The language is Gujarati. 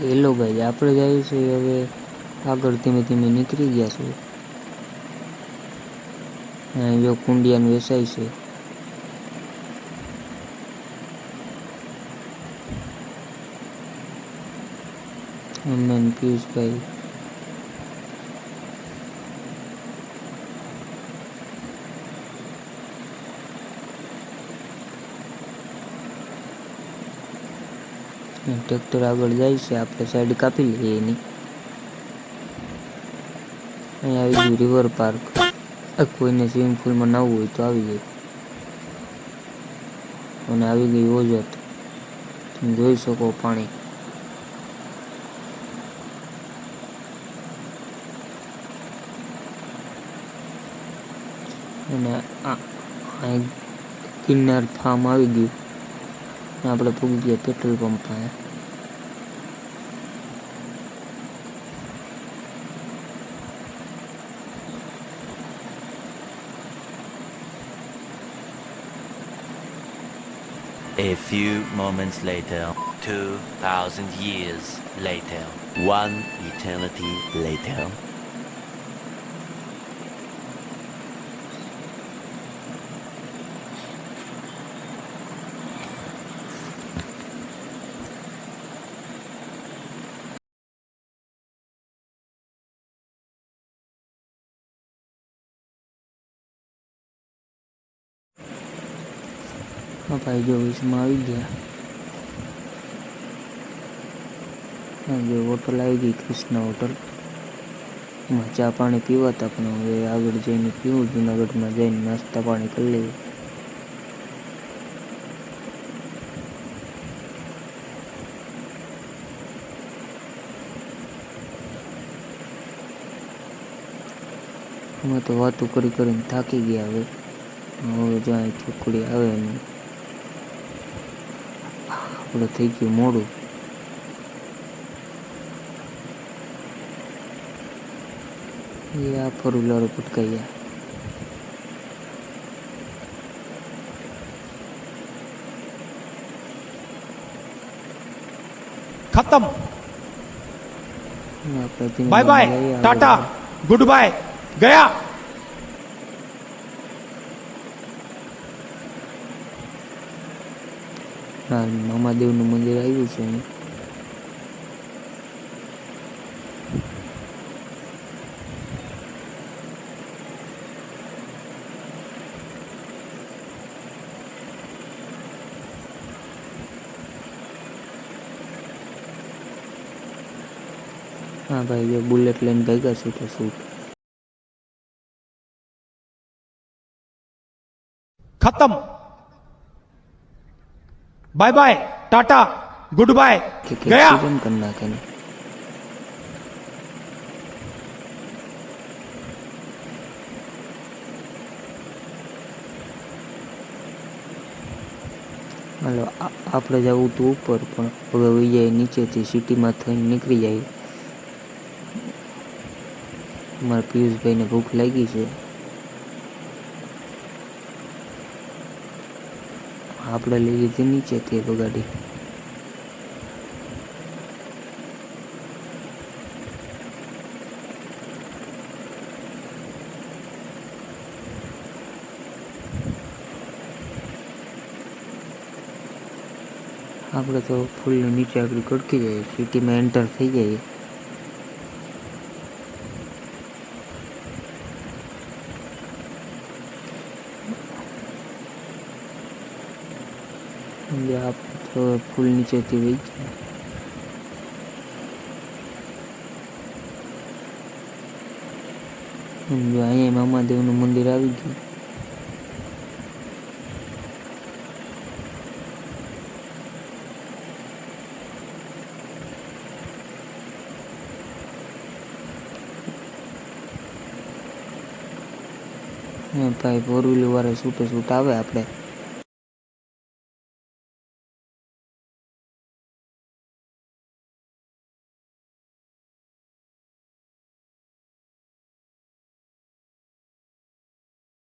હેલો ગાઈસ, આપણે જઈએ છીએ હવે આગળ. ધીમે ધીમે નીકળી ગયા છે. જો કુંડિયાન વેચાય છે. અમન પિયુષભાઈ ટ્રેક્ટર આગળ જાય છે. આપણે સાઈડ કાપી લઈએ એની. અહીંયા આવી ગયું રિવર પાર્ક. કોઈને સ્વિમિંગ પુલમાં નાહવું હોય તો આવી જાય. અને આવી ગઈ ઓજત. તમે જોઈ શકો પાણી. અને આ કિન્નર ફાર્મ આવી ગયું. આપણે પૂગી ગયા પેટ્રોલ પંપ પાસે. A few moments later, 2,000 years later, one eternity later. હા ભાઈ, જો વીસમાં આવી ગયા. હા, જો હોટલ આવી ગઈ, કૃષ્ણ હોટલ. એમાં ચા પાણી પીવાતા, પણ હવે આગળ જઈને પીવું. જુનાગઢમાં જઈને નાસ્તા પાણી કરી લઈએ. અમે તો વાતું કરી કરીને થાકી ગયા. હવે જ્યાં છોકરી આવે ને આપણે થઈ ગયું મોડું. એ આ ફરુલારો પટકાઈ ગયા. खत्म. આપણે bye bye, tata, good bye, गया. હા, મામાદેવનું મંદિર આવ્યું છે અહીં. હા ભાઈ, જો બુલેટ લઈને ભેગા છું તો શૂટ. खत्म. Bye bye, tata, good bye, गया. एक्सीडेंट कर नाखे ने. હાલો, આપણે જવું તો ઉપર, પણ હવે વહી જાય નીચેથી. સિટીમાં થઈને નીકળી જાય. મારા પિયુષભાઈને ભૂખ લાગી છે. આપણે લઈ લીધી નીચેથી એક ગાડી. આપણે તો ફૂલ નીચે આગળ કડકી જાય, સિટીમાં એન્ટર થઈ જાય. આપણે તો ફૂલ નીચેથી વહી જાય. અહીંયા મામાદેવનું મંદિર આવી ગયું. ભાઈ, ફોર વ્હીલર વાળા છૂટે છૂટ આવે. આપણે